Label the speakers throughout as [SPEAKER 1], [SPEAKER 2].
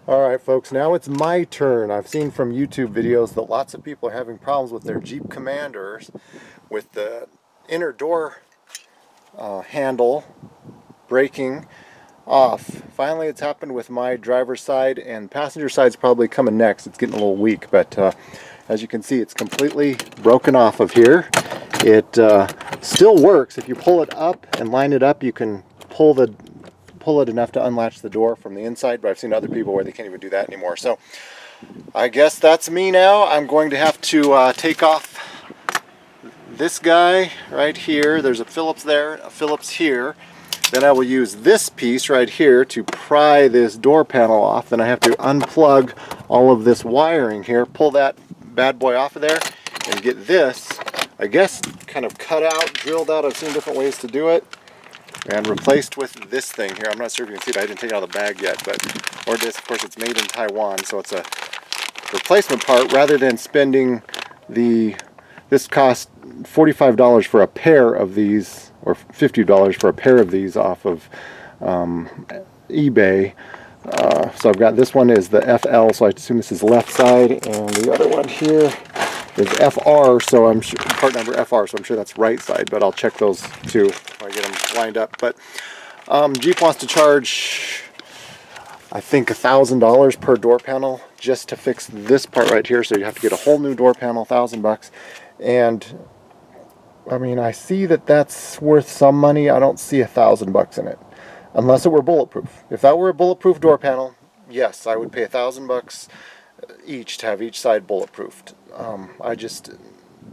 [SPEAKER 1] Alright folks, now it's my turn. I've seen from YouTube videos that lots of people are having problems with their Jeep Commanders with the inner door handle breaking off. Finally it's happened with my driver's side, and passenger side's probably coming next. It's getting a little weak, but as you can see, it's completely broken off of here. It still works. If you pull it up and line it up, you can pull it enough to unlatch the door from the inside, but I've seen other people where they can't even do that anymore. So I guess that's me now. I'm going to have to take off this guy right here. There's a Phillips there, a Phillips here. Then I will use this piece right here to pry this door panel off. Then I have to unplug all of this wiring here, pull that bad boy off of there, and get this, I guess, kind of cut out, drilled out. I've seen different ways to do it, and replaced with this thing here. I'm not sure if you can see it. I didn't take it out of the bag yet, but or this, of course, it's made in Taiwan, so it's a replacement part. Rather than spending this cost $45 for a pair of these, or $50 for a pair of these off of eBay. So I've got this one is the FL, so I assume this is left side, and the other one here is FR, so I'm sure, part number FR, so I'm sure that's right side, but I'll check those too when I get them lined up. But Jeep wants to charge, I think, $1,000 per door panel just to fix this part right here, so you have to get a whole new door panel, $1,000 bucks. And I mean, I see that that's worth some money. I don't see $1,000 bucks in it, unless it were bulletproof. If that were a bulletproof door panel, yes, I would pay $1,000 bucks each to have each side bulletproofed. I just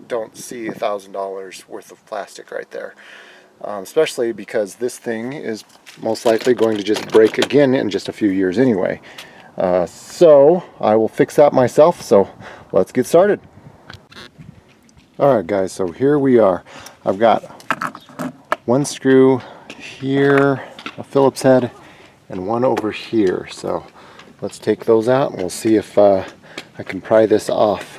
[SPEAKER 1] don't see $1,000 worth of plastic right there, especially because this thing is most likely going to just break again in just a few years anyway. So I will fix that myself, so let's get started. Alright guys, so here we are. I've got one screw here, a Phillips head, and one over here. So let's take those out and we'll see if I can pry this off.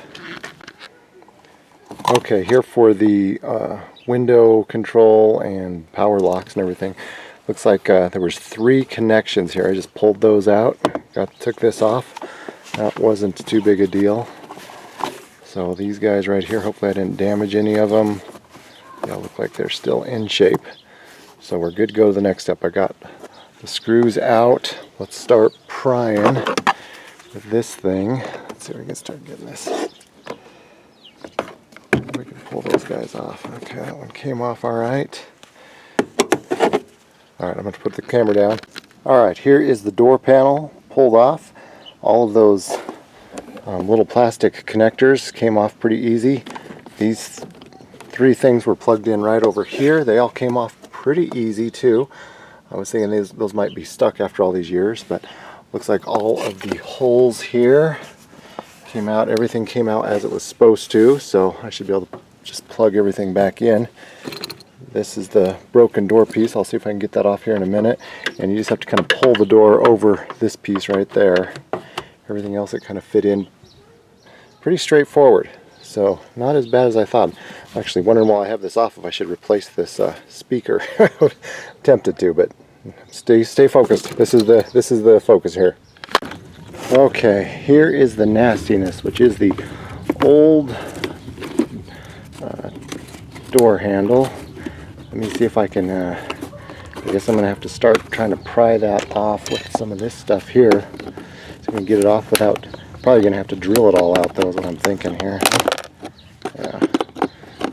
[SPEAKER 1] Okay, here for the window control and power locks and everything. Looks like there was 3 connections here. I just pulled those out, took this off. That wasn't too big a deal. So these guys right here, hopefully I didn't damage any of them. They look like they're still in shape. So we're good to go to the next step. I got the screws out. Let's start prying with this thing. Let's see if we can start getting this. We can pull those guys off. Okay, that one came off all right. All right, I'm going to put the camera down. All right, here is the door panel pulled off. All of those little plastic connectors came off pretty easy. These 3 things were plugged in right over here. They all came off pretty easy too. I was thinking those might be stuck after all these years, but looks like all of the holes here came out. Everything came out as it was supposed to, so I should be able to just plug everything back in. This is the broken door piece. I'll see if I can get that off here in a minute. And you just have to kind of pull the door over this piece right there. Everything else that kind of fit in pretty straightforward. So not as bad as I thought. I'm actually wondering while I have this off if I should replace this speaker. Tempted to, but stay focused. This is the focus here. Okay, here is the nastiness, which is the old door handle. Let me see if I can, I guess I'm going to have to start trying to pry that off with some of this stuff here. So we can get it off without, probably going to have to drill it all out though, is what I'm thinking here. Yeah,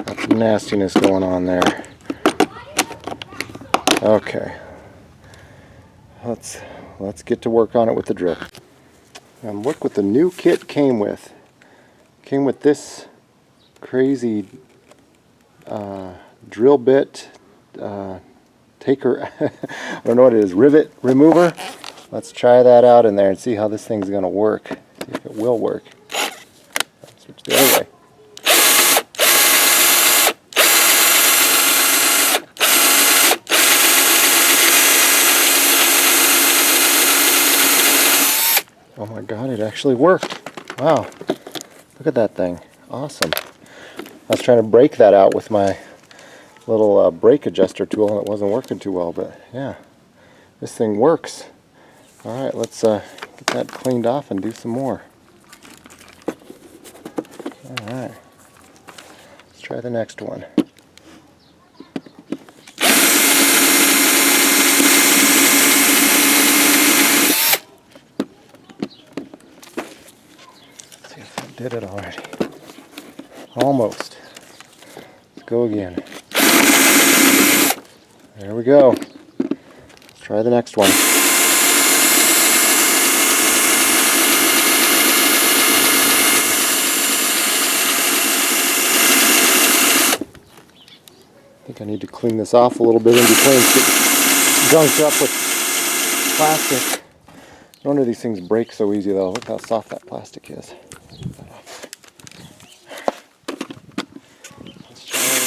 [SPEAKER 1] got some nastiness going on there. Okay, let's get to work on it with the drill. And look what the new kit came with. Came with this crazy drill bit taker. I don't know what it is. Rivet remover. Let's try that out in there and see how this thing's going to work. See if it will work. Let's switch the other way. Oh my god, it actually worked. Wow. Look at that thing. Awesome. I was trying to break that out with my little brake adjuster tool and it wasn't working too well, but yeah, this thing works. Alright, let's get that cleaned off and do some more. Alright, let's try the next one. Let's see if I did it already. Almost. Let's go again. There we go. Let's try the next one. I think I need to clean this off a little bit in between. Get gunked up with plastic. No wonder these things break so easy though. Look how soft that plastic is. Let's try it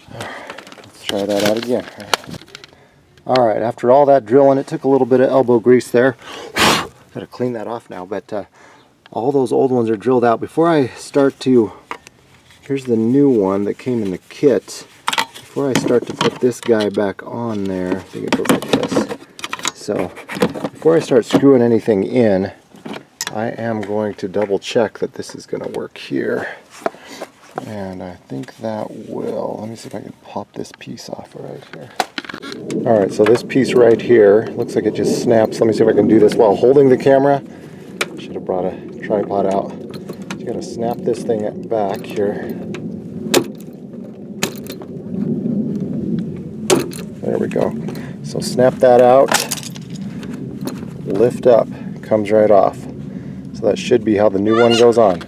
[SPEAKER 1] again. Let's try that out again. Alright, after all that drilling, it took a little bit of elbow grease there. Gotta clean that off now, but all those old ones are drilled out. Before I start to, here's the new one that came in the kit. Before I start to put this guy back on there, I think it goes like this. So, before I start screwing anything in, I am going to double check that this is gonna work here. And I think that will. Let me see if I can pop this piece off right here. Alright, so this piece right here looks like it just snaps. Let me see if I can do this while holding the camera. Should have brought a tripod out. So you gotta snap this thing back here. There we go. So snap that out, lift up, comes right off. So that should be how the new one goes on.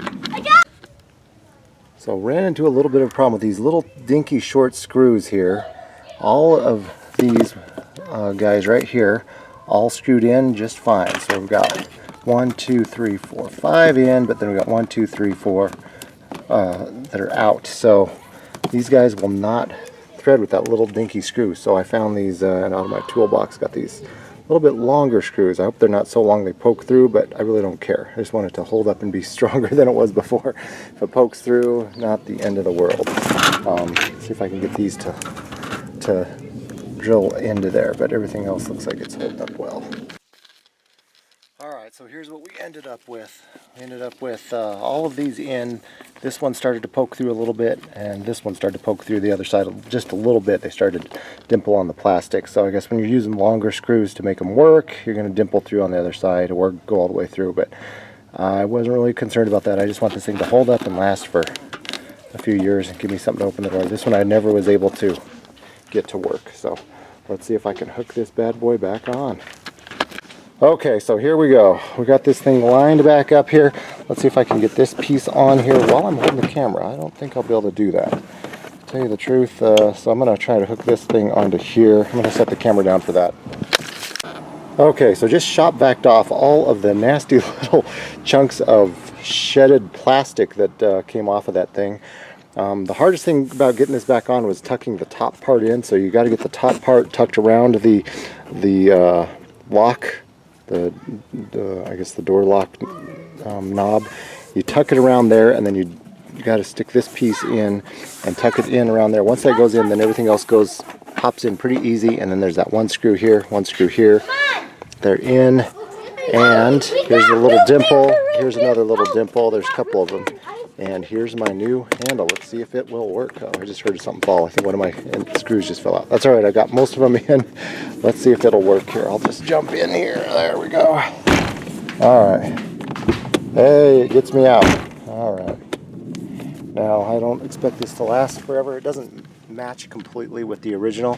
[SPEAKER 1] So ran into a little bit of a problem with these little dinky short screws here. All of these guys right here all screwed in just fine. So we've got 1, 2, 3, 4, 5 in, but then we've got 1, 2, 3, 4 that are out. So these guys will not thread with that little dinky screw. So I found these out of my toolbox. Got these a little bit longer screws. I hope they're not so long they poke through, but I really don't care. I just want it to hold up and be stronger than it was before. If it pokes through, not the end of the world. See if I can get these to drill into there, but everything else looks like it's holding up well. Alright, so here's what we ended up with. We ended up with all of these in. This one started to poke through a little bit, and this one started to poke through the other side just a little bit. They started to dimple on the plastic. So I guess when you're using longer screws to make them work, you're going to dimple through on the other side or go all the way through. But I wasn't really concerned about that. I just want this thing to hold up and last for a few years and give me something to open the door. This one I never was able to get to work. So let's see if I can hook this bad boy back on. Okay, so here we go. We got this thing lined back up here. Let's see if I can get this piece on here while I'm holding the camera. I don't think I'll be able to do that. To tell you the truth, so I'm going to try to hook this thing onto here. I'm going to set the camera down for that. Okay, so just shop vacked off all of the nasty little chunks of shedded plastic that came off of that thing. The hardest thing about getting this back on was tucking the top part in. So you got to get the top part tucked around the lock. I guess the door lock knob. You tuck it around there, and then you got to stick this piece in and tuck it in around there. Once that goes in, then everything else pops in pretty easy. And then there's that one screw here, one screw here. They're in, and here's a little dimple. Here's another little dimple. There's a couple of them. And here's my new handle. Let's see if it will work. Oh, I just heard something fall. I think one of my screws just fell out. That's all right. I got most of them in. Let's see if it'll work here. I'll just jump in here. There we go. All right. Hey, it gets me out. All right. Now, I don't expect this to last forever. It doesn't match completely with the original.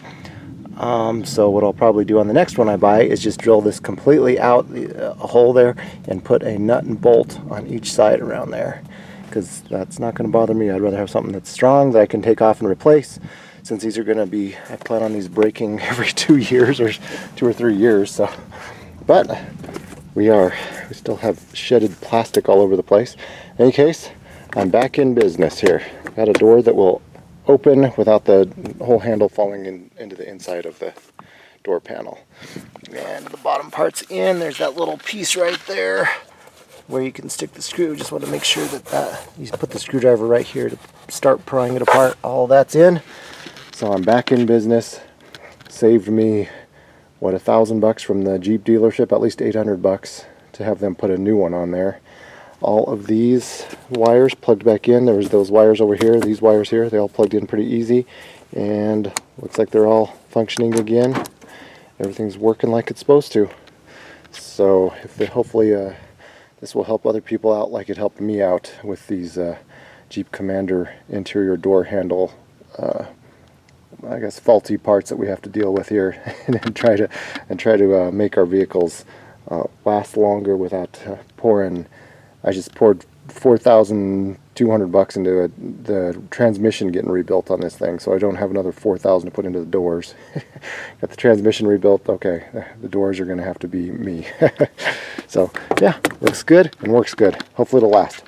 [SPEAKER 1] So what I'll probably do on the next one I buy is just drill this completely out, a hole there, and put a nut and bolt on each side around there. Because that's not going to bother me. I'd rather have something that's strong that I can take off and replace, since these are going to be, I plan on these breaking every 2 years or 2 or 3 years. So, but we still have shedded plastic all over the place. In any case, I'm back in business here. Got a door that will open without the whole handle falling into the inside of the door panel. And the bottom part's in. There's that little piece right there. where you can stick the screw. Just want to make sure that you put the screwdriver right here to start prying it apart. All that's in. So I'm back in business. Saved me, what, $1,000 from the Jeep dealership, at least $800 to have them put a new one on there. All of these wires plugged back in. There was those wires over here, these wires here, they all plugged in pretty easy, and looks like they're all functioning again. Everything's working like it's supposed to. So hopefully this will help other people out like it helped me out with these Jeep Commander interior door handle I guess faulty parts that we have to deal with here and try to make our vehicles last longer without pouring. I just poured $4,200 into the transmission getting rebuilt on this thing, so I don't have another $4,000 to put into the doors. Got the transmission rebuilt. Okay, the doors are going to have to be me. So yeah, looks good and works good. Hopefully it'll last.